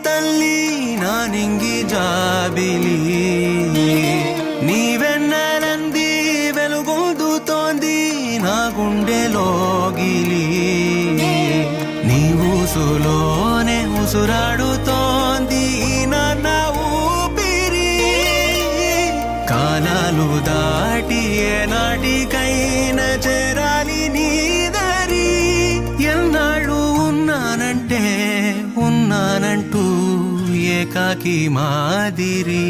తల్లి నా నింగి జాబిలి నీవెన్నెలంది వెలుగొందుతోంది నా గుండెలోగిలి నీ ఊసులోనే ఉసురాడుతోంది నా ఊపిరి కాలాలు దాటి ఏనాటికైనా చేరాలి నీ దరి ఎన్నాళ్ళు ఉన్నానంటూ ఏకాకి మాదిరి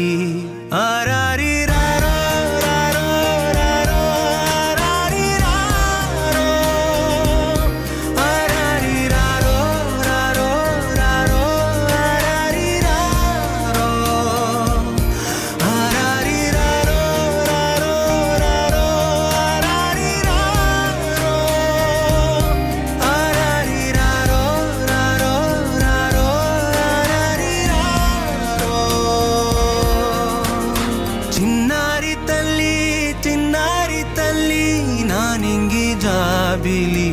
ఆరారి రారో రారో రారో ఆరారి రారో ఆరారి రారో రారో రారో ఆరారి రారో ఆరారి రారో రారో రారో ఆరారి రారో ఆరారి రారో రారో రారో ఆరారి రారో చిన్నారి తల్లి నా నింగి జాబిలి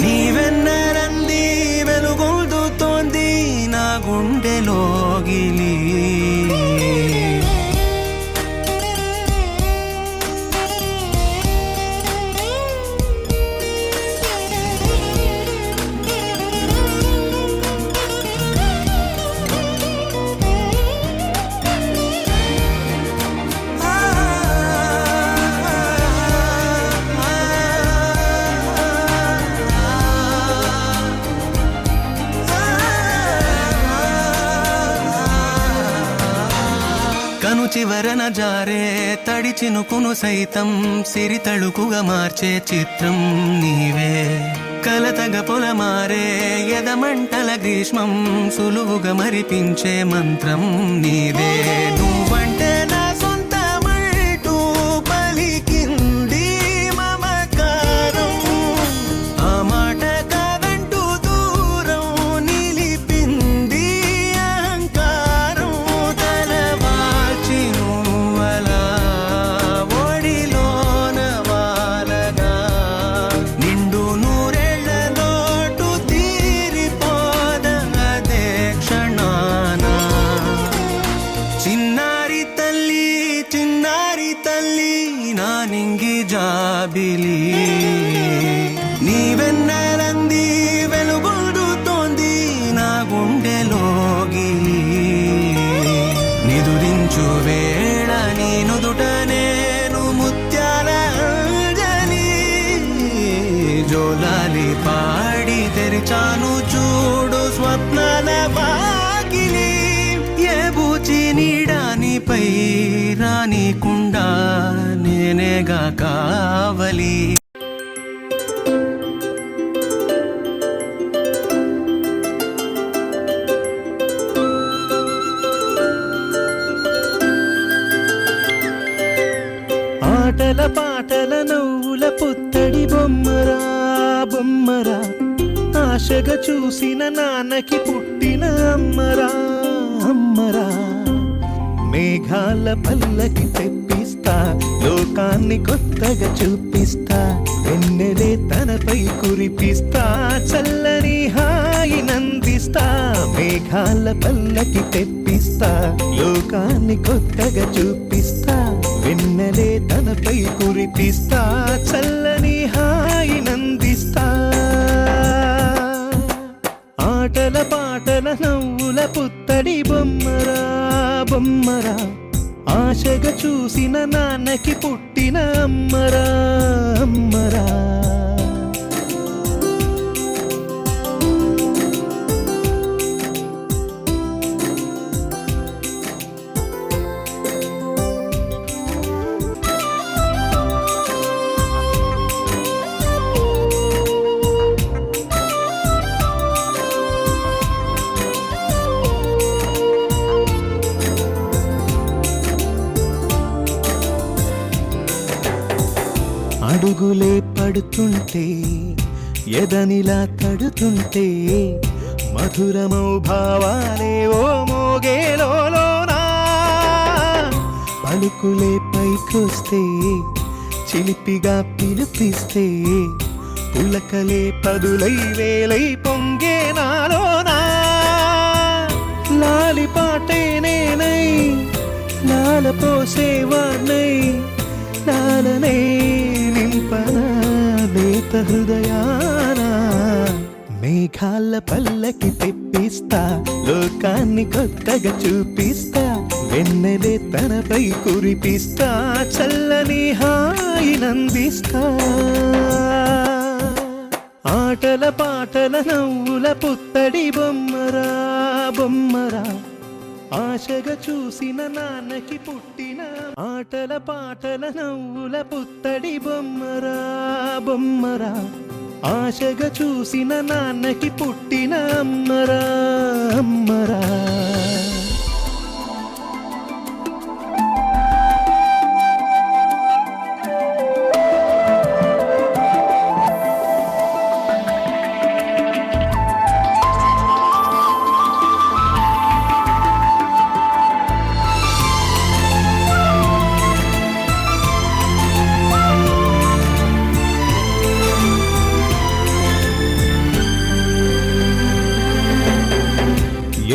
నీవెన్నెలంది వెలుగొందుతోంది నా గుండెలోగిలి కను చివరన జారే తడి చినుకును సైతం సిరి తళుకుగా మార్చే చిత్రం నీవే కలతగ పొలమారే ఎదమంటల గ్రీష్మం సులువుగా మరిపించే మంత్రం నీదే నువ్వంటే నా సొంతమంటూ పలికింది మమకారం ఆ మాట కాదంటూ దూరం నిలిపింది అహంకారం తలవాల్చి నువ్వలా ఒడిలోన వాలగా నిండు నూరేళ్ల లోటు తీరిపోదదే క్షణాన చిన్నారి తల్లి నా నింగి జాబిలి నీవెన్నెలంది వెలుగొందుతోంది నా గుండెలోగిలి నిదురించు వేళ నీ నుదుట నేను ముత్యాల అంజలి జోలాలి పాడి తెరిచాను చూడు స్వప్నాల వాకిలి ఏ బూచి నీడానిపై రానికుండా నేనేగా కావలి ఆటల పాటల నవ్వుల పుత్తడి బొమ్మరా బొమ్మరా ఆశగా చూసిన నాన్నకి పుట్టిన అమ్మరా అమ్మరా మేఘాల పల్లకి తెప్పిస్తా లోకాన్ని కొత్తగా చూపిస్తా వెన్నెలే తనపై కురిపిస్తా చల్లని హాయి నందిస్తా మేఘాల పల్లకి తెప్పిస్తా లోకాన్ని కొత్తగా చూపిస్తా వెన్నెలే తనపై కురిపిస్తా చల్లని హాయి నందిస్తా ఆటల పాటల నవ్వుల పుత్తడి బొమ్మరా బొమ్మరా ఆశగా చూసిన నాన్నకి పుట్టిన అమ్మరా అమ్మరా అడుగులే పడుతుంటే ఎదనిలా తడుతుంటే మధురమౌ భావాలే ఓ మోగేలోనా పలుకులే పైకొస్తే చిలిపిగా పిలిపిస్తే పులకలే పదులై వేలై పొంగే నాలోనా పోసేవాణ్ణై లాలనే నింపనా లేత హృదయాన మేఘాల పల్లకి తెప్పిస్తా లోకాన్ని కొత్తగా చూపిస్తా వెన్నెలే తనపై కురిపిస్తా చల్లని హాయినందిస్తా ఆటల పాటల నవ్వుల పుత్తడి బొమ్మరా బొమ్మరా ఆశగా చూసిన నాన్నకి పుట్టిన ఆటల పాటల నవ్వుల పుత్తడి బొమ్మరా బొమ్మరా ఆశగా చూసిన నాన్నకి పుట్టిన అమ్మరా అమ్మరా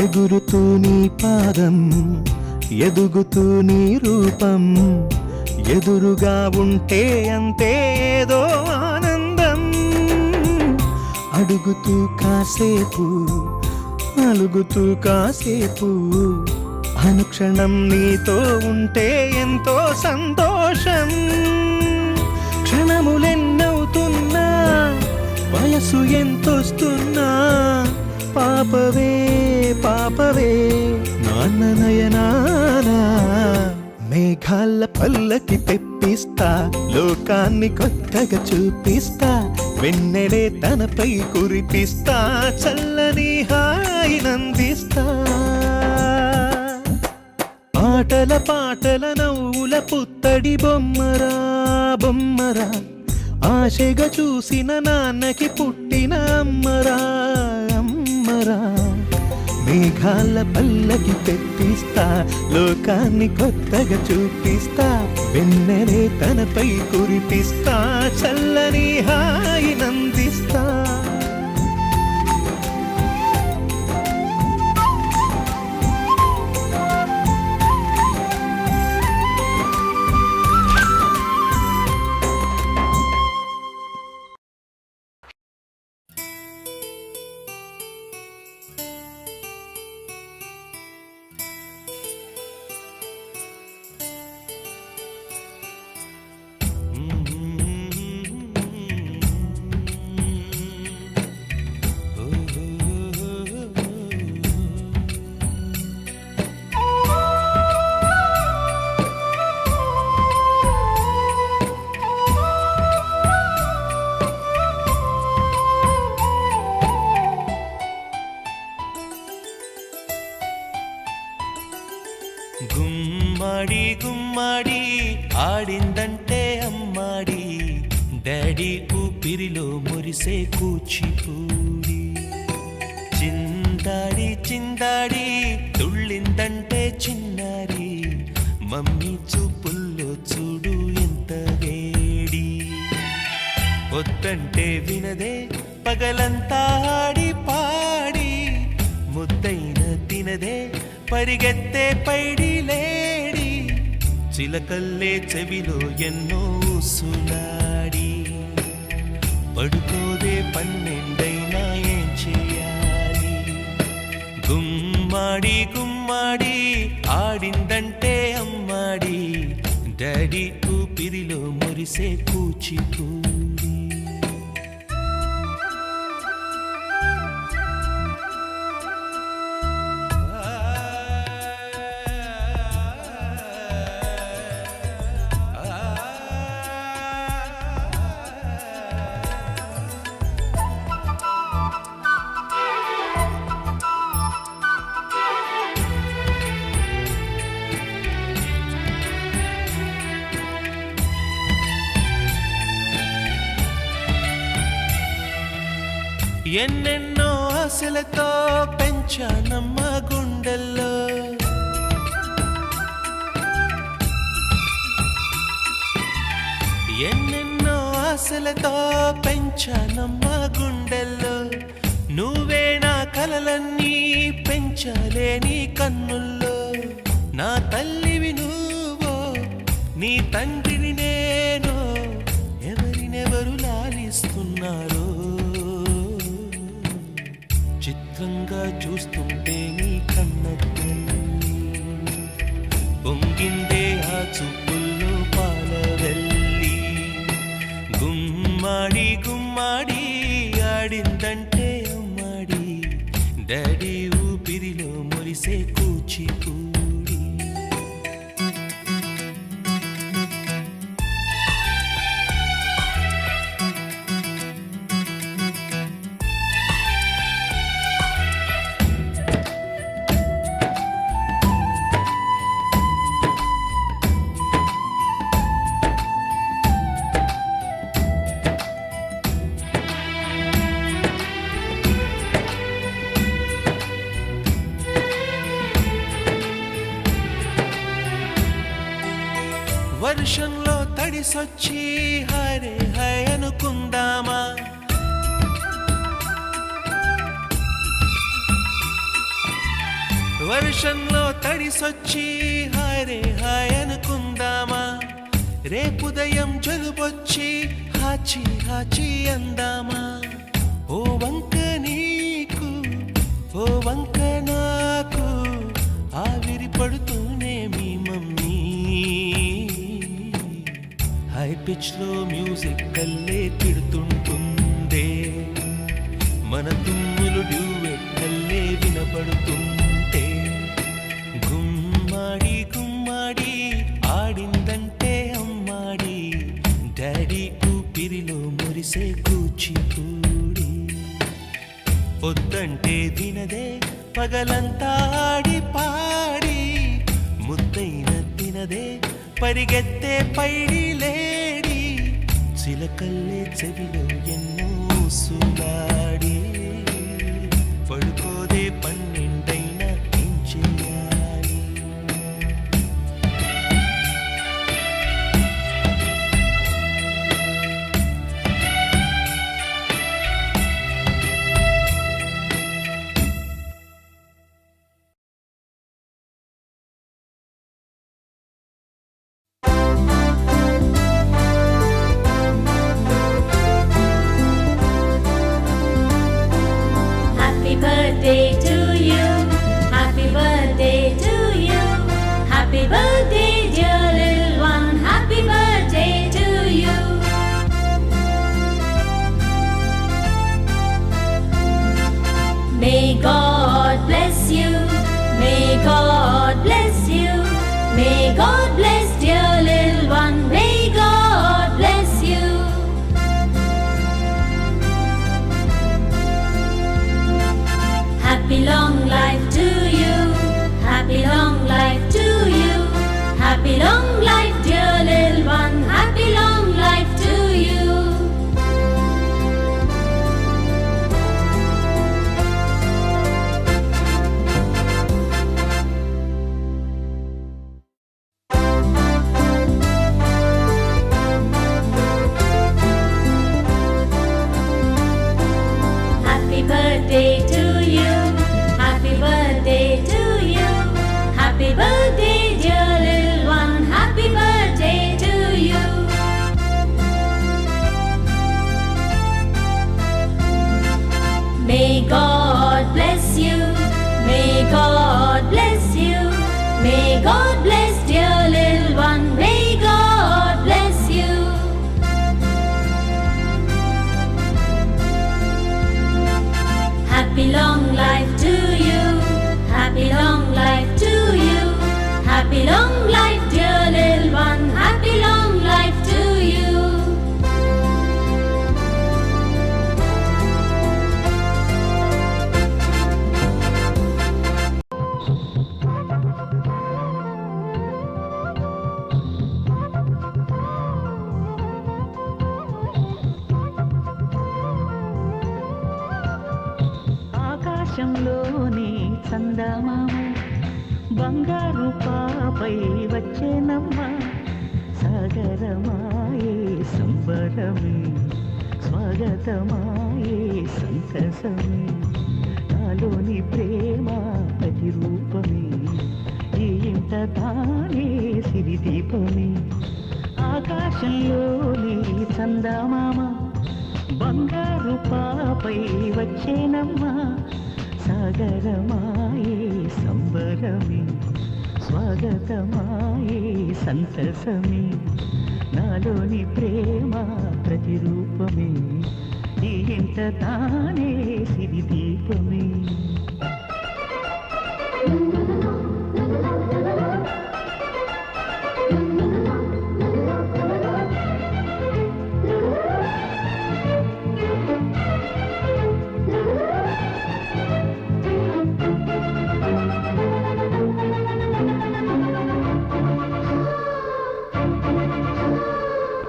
ఎగురుతూ నీ పాదం ఎదుగుతూ నీ రూపం ఎదురుగా ఉంటే అంతే ఏదో ఆనందం అడుగుతూ కాసేపు అలుగుతూ కాసేపు అనుక్షణం నీతో ఉంటే ఎంతో సంతోషం క్షణములెన్నవుతున్నా వయసు ఎంతొస్తున్నా పాపవే పాపవే నాన్న నయనానా మేఘాల పల్లకి తెప్పిస్తా లోకాన్ని కొత్తగా చూపిస్తా వెన్నెలే తనపై కురిపిస్తా చల్లని హాయినందిస్తా ఆటల పాటల నవ్వుల పుత్తడి బొమ్మరా బొమ్మరా ఆశగా చూసిన నాన్నకి పుట్టిన అమ్మరా అమ్మరా మేఘాల పల్లకి తెప్పిస్తా లోకాన్ని కొత్తగా చూపిస్తా వెన్నెలే తనపై కురిపిస్తా చల్లని హాయినందిస్తా గుమ్మడి గుమ్మడి ఆడిందంటే అమ్మాడి డాడీ ఊపిరిలో మురిసే కూచిపూడి చిందాడి చిందాడి తుళ్ళిందంటే చిన్నారి మమ్మీ చూపుల్లో చూడు ఎంత వేడి వద్దంటే వినదే పగలంతా ఆడి పాడి ముద్దైన తినదే పరిగెత్తే పైడి లేడి చిలకల్లే చెవిలో ఎన్నో సునాడి పడుకోదే పన్నెండైనా ఏం చేయాలి గుమ్మాడి గుమ్మాడి ఆడిందంటే అమ్మాడి డాడీ ఊపిరిలో మురిసే కూచిపూడి ఎన్నెన్నో ఆశలతో పెంచానమ్మ గుండెల్లో ఎన్నెన్నో ఆశలతో పెంచానమ్మ గుండెల్లో నువ్వే నా కలలన్నీ పెంచలేని కన్నుల్లో నా తల్లివి నువ్వు తండ్రిని నేను, ఎవరినెవరు లాలిస్తున్నారో, చిత్రంగా చూస్తుంటే నీ కన్న తల్లి పొంగిందే ఆ చూపుల్లో పాలవెల్లి. గుమ్మాడి గుమ్మాడి ఆడిందంటే ఉమ్మాడి, డాడీ ఊపిరిలో మురిసే కూచిపూడి. వర్షంలో తడిసొచ్చి హరే హై అనుకుందామా, వర్షంలో తడిసొచ్చి హరే హై అనుకుందామా, రేపుదయం జలుబొచ్చి హాచి హాచి అందామా. ఓ వంక నీకు, ఓ వంక నాకు, ఆవిరి పడుతూనే మీ మమ్మీ హై పిచ్ లో మ్యూజిక్ కల్లే తిడుతుంటుందే, మన తుమ్ములు డ్యూయెట్ కల్లే వినపడుతుంటే. గుమ్మాడి గుమ్మాడి ఆడిందంటే అమ్మాడి, డాడీ ఊపిరిలో మురిసే కూచిపూడి. పొద్దంటే వినదే పగలంతా ఆడి పాడి, ముద్దైన తినదే పరిగెత్తే పైడి లేడి, చిలకల్లే చెవిలో ఎన్నో సులాడి, పడుకోదే పన్నెండైనా ఏం చేయాలి. Happy birthday to you. Happy birthday to you. Happy birthday, dear little one. Happy birthday to you. May God bless you. May God bless you. May God bless dear little one. May God bless you. Happy long life to you. Happy long life to you. Happy long life, dear little one. Happy long life to you. Happy birthday to you. Happy birthday to you. Happy birthday, dear little one. Happy birthday to you. May God bless you. May God bless you. May God bless dear little one. May God bless you. Happy long life to you. Happy long life to you. Happy long life, dear little one. Happy long life to you. ఆకాశంలోని చందమామ బంగారు పాపై వచ్చేనమ్మ, సాగరమాయే సంబరమే, స్వాగతమాయే సంతసమే, నాలోని ప్రేమ ప్రతిరూపమే, ఈ ఇంట తానే సిరిదీపమే, చందమామ బంగారు పాపై వచ్చేనమ్మా సాగరమాయే సంబరమే స్వాగతమాయే సంతసమే నాలోని ప్రేమ ప్రతిరూపమే ఈ ఇంట తానే సిరి దీపమే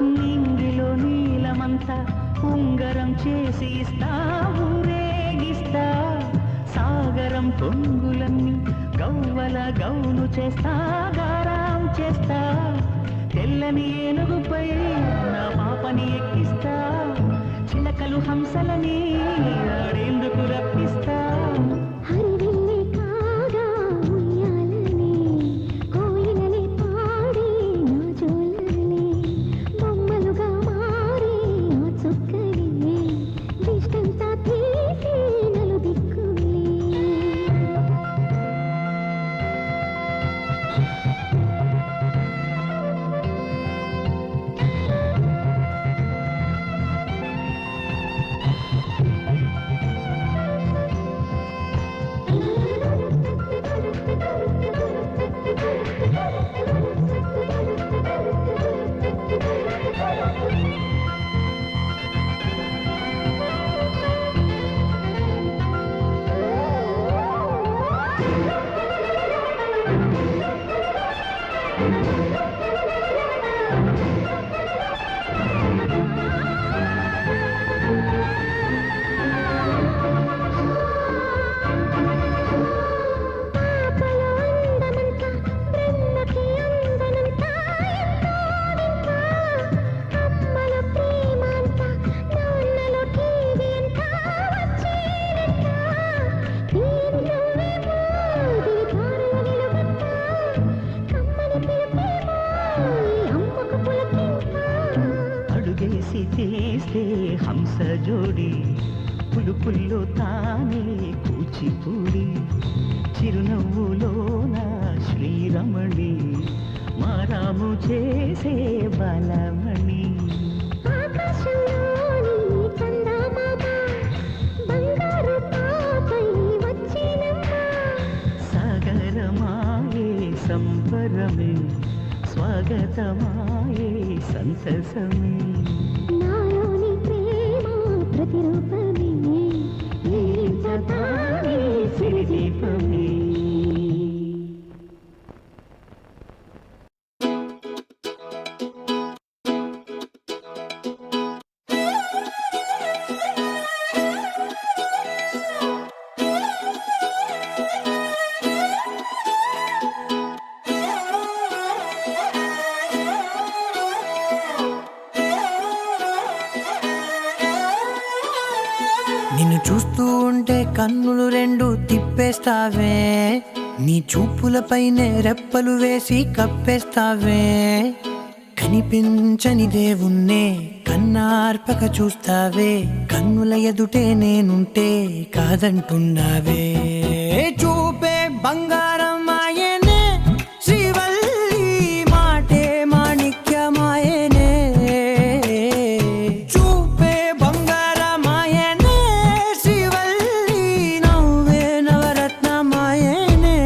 నింగిలో నీలమంతా ఉంగరం చేసి ఇస్తా ఊరేగిస్తా సాగరం పొంగులన్నీ గవ్వల గౌను చేస్తా గారాం చేస్తా తెల్లని ఏనుగుపై నా పాపని ఎక్కిస్తా చిలకలు హంసలని ఆడేందుకు రప్పిస్తా హరివిల్లే కాగా ఉయ్యాలనే కోయిలనే పాడి నా జోలనే బొమ్మలుగా మారి ఆ చుక్కలే దిష్టంతా తీసి నలుదిక్కులే పాపలో అందమంతా బ్రహ్మకి అందనంతా ఎంతోడింకా అమ్మల ప్రేమంతా నాన్నలో టీవీ అంతా వచ్చేనంతా తీరులోనేమో దివితారుల వెలుగంతా కమ్మని పిలుపేమో ఈ అమ్మకు పులకింతా అడుగేసి తీస్తే హంస జోడి పులుపుల్లో తానే కూచిపూడి చిరునవ్వులోన శ్రీరమణి మారాము చేసే బలమణి ఆకాశంలోని చందమామ బంగారు పాపై వచ్చేనమ్మా సాగరమాయే సంబరమే స్వాగతమాయే సంతసమే నాలోని ప్రేమ ప్రతిరూపమే ఈ జతానే సిరిదీపమే నిన్ను చూస్తూ ఉంటే కన్నులు రెండు తిప్పేస్తావే నీ చూపులపైనే రెప్పలు వేసి కప్పేస్తావే కనిపించని దేవుణ్ణే కన్నార్పక చూస్తావే కన్నుల ఎదుటే నేనుంటే కాదంటున్నావే చూపే బంగారం ఆయనే శ్రీవల్లి మాటే మాణిక్యమాయనే చూపే బంగారమాయనే శ్రీవల్లి నవ్వే నవరత్నమాయనే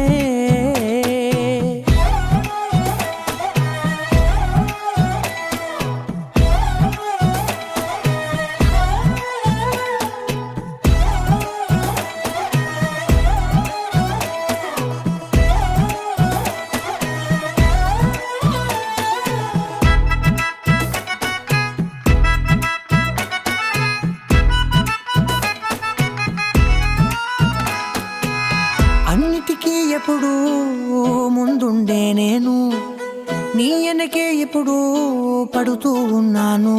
అన్నిటికీ ఎప్పుడూ ముందుండే నేను నీ వెనకే ఎప్పుడూ పడుతూ ఉన్నాను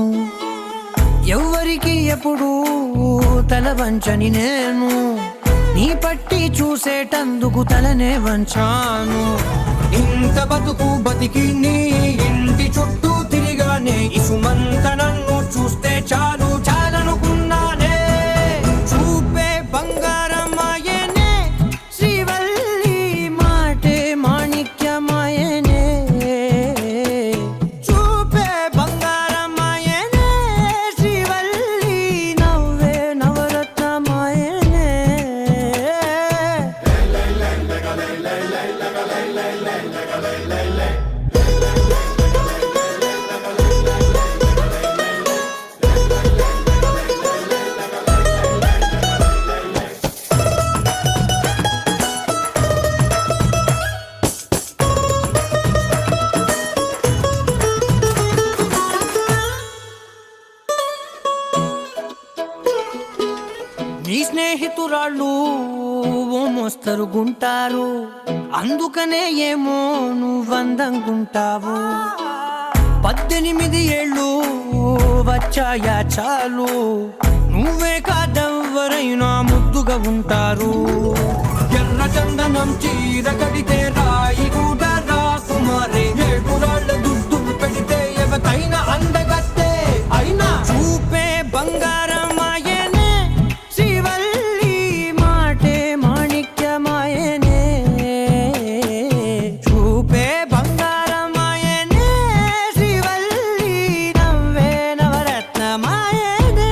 ఎవ్వరికి ఎప్పుడూ తల వంచని నేను నీ పట్టి చూసేటందుకు తలనే వంచాను ఇంత బతుకు బతికి నీ ఇంటి చుట్టూ తిరిగానే ఇసుమంత నన్ను చూస్తే చాలు చాలనుకున్నానే చూపే బంగారమాయనే శ్రీవల్లి మాటే మాణిక్యమాయనే చూపే బంగారమాయనే శ్రీవల్లి నవ్వే నవరత్నమాయనే నీ స్నేహితురాళ్ళు ఓ మోస్తరుగుంటారు అందుకనే ఏమో నువ్వందంగుంటావు 18 ఏళ్ళు వచ్చాయా చాలు నువ్వే కాదెవ్వరైనా ముద్దుగా ఉంటారు ఎర్ర చందనం చీర కడితే రాయి కూడా రాకుమారే ఏడురాళ్ళ దుద్దులు పెడితే ఎవతైనా అందగత్తే అయినా చూపే బంగారమాయనే శ్రీవల్లి మాటే మాణిక్యమాయనే చూపే బంగారమాయనే శ్రీవల్లి నవ్వే నవరత్నమాయనే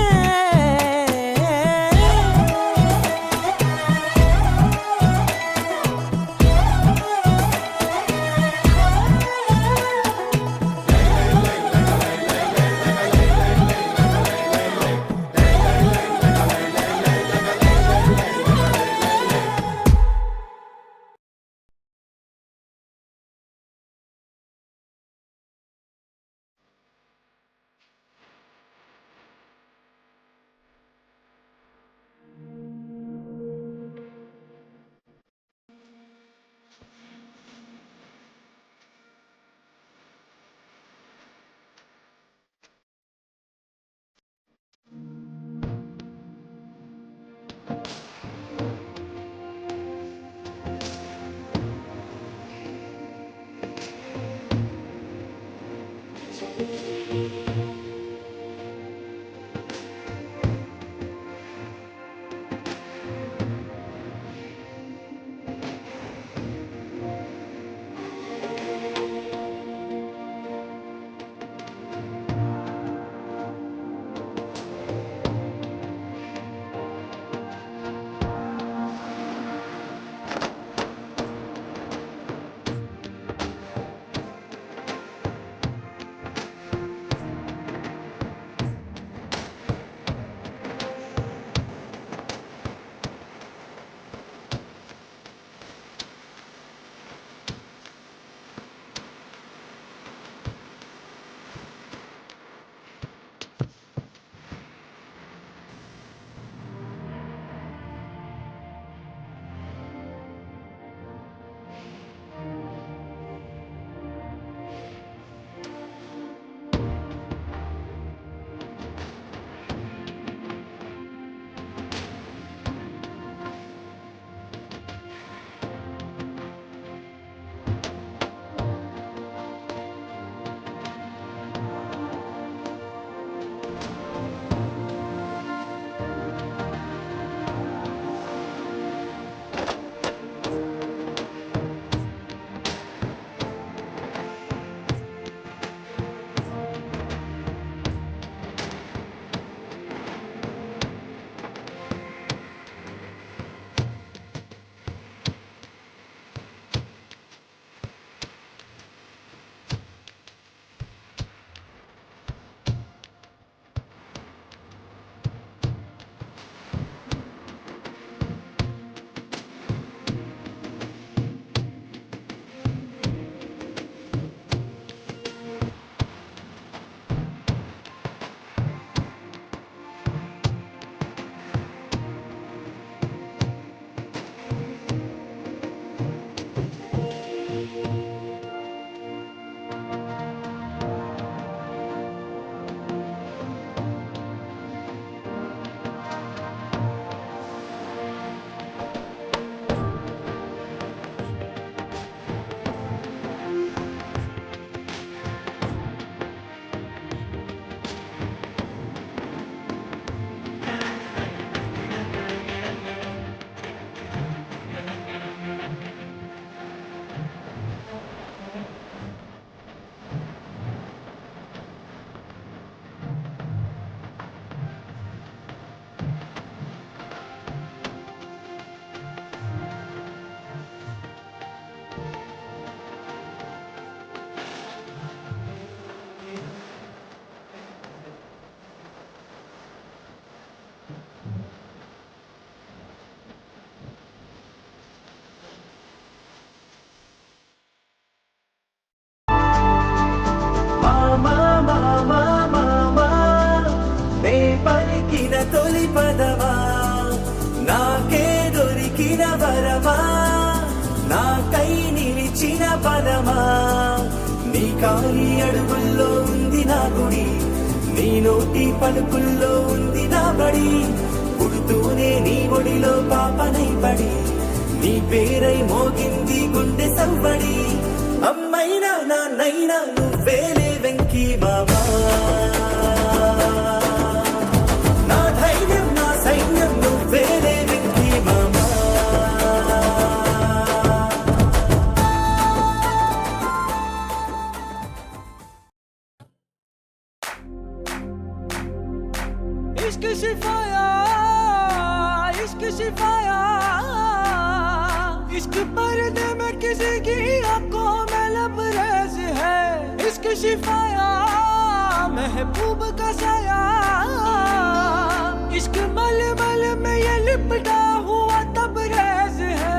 వనమా నీ కాలి అడుగుల్లో ఉంది నా గుడి నీ నోటి పలుకుల్లో ఉంది నా బడి పుడుతూనే నీ ఒడిలో పాపనై పడి నీ పేరై మోగింది గుండె సవ్వడి అమ్మైనా నాన్నైనా నువ్వేలే వెంకీ మామా నా ధైర్యం నా సైన్యం నువ్వేలే వెంకీ మామా इश्क सिफाया इश्क सिफाया इश्क पर्दे में किसी की आंखों में लबरेज है इश्क सिफाया महबूब का साया इश्क मलमल में ये लिपटा हुआ तबरेज है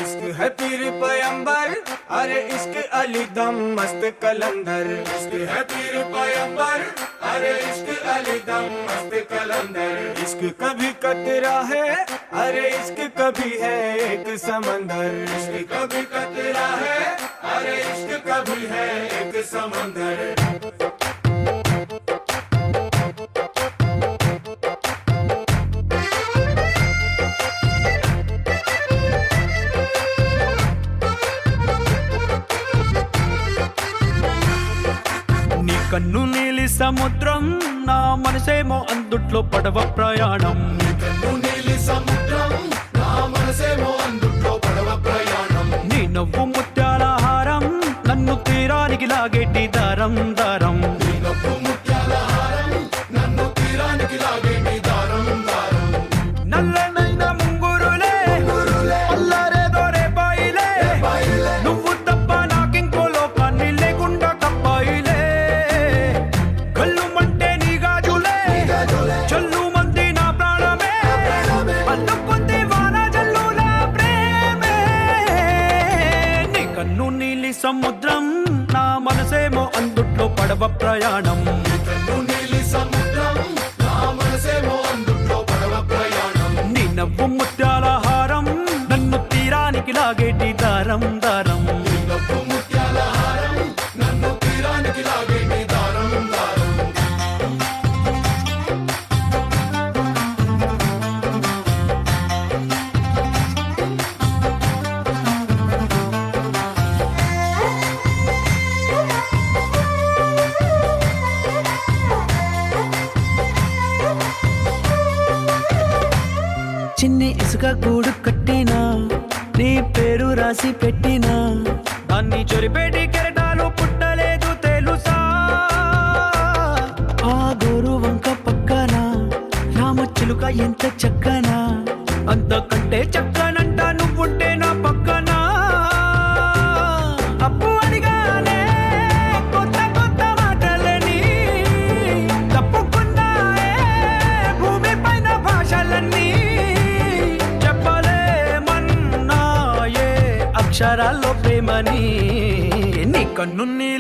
इश्क है पीर पैगंबर अरे इश्क अली दम मस्त कलंदर इश्क है पीर पैगंबर अरे इश्क अली दम मस्त कलंदर इश्क कभी कतरा है अरे इश्क कभी है एक समंदर इश्क कभी कतरा है अरे इश्क कभी है एक समंदर కన్ను నీలి సముద్రం నా మనసేమో అందుట్లో పడవ ప్రయాణం కన్ను నీలి సముద్రం నా మనసేమో అందుట్లో పడవ ప్రయాణం నీ నవ్వు ముత్యాల హారం నన్ను తీరానికి లాగేటి దారం దారం నీ నవ్వు ముత్యాల హారం నన్ను తీరానికి లాగేటి దారం దారం నల్లనైన ముంగురులే అల్లరే దొరే బాయిలే నువ్వు తప్ప నాకింకో లోకాన్ని లేకుండా కప్పాయిలే చల్లు మంది నా ప్రాణమే పల్లుకుంది వాన జల్లుల ప్రేమే నీ కన్ను నీలి సముద్రం నా మనసేమో అందుట్లో పడవ ప్రయాణం కన్ను నీలి సముద్రం నా మనసేమో అందుట్లో పడవ ప్రయాణం నీ నవ్వు ముత్యాల హారం నన్ను తీరానికి లాగేటి దారం దారం నీ నవ్వు ముత్యాల హారం నన్ను తీరానికి లాగేటి దారం దారం చిన్ని ఇసుక గూడు కట్టినా నీ పేరు రాసి పెట్టినా దాన్ని చొరిపేటి కెరటాలు పుట్టలేదు తెలుసా ఆ గోరు వంక పక్కన రామచిలుక ఎంత చక్కనా అంతకంటే చక్కనంట నువ్వుంటే నా పక్కన అప్పు అడిగానే కొత్త కొత్త మాటలని తప్పుకున్నాయే భూమి పైన భాషలన్నీ చెప్పలేమన్నాయే అక్షరాల్లో ప్రేమని నీ కన్ను నీలి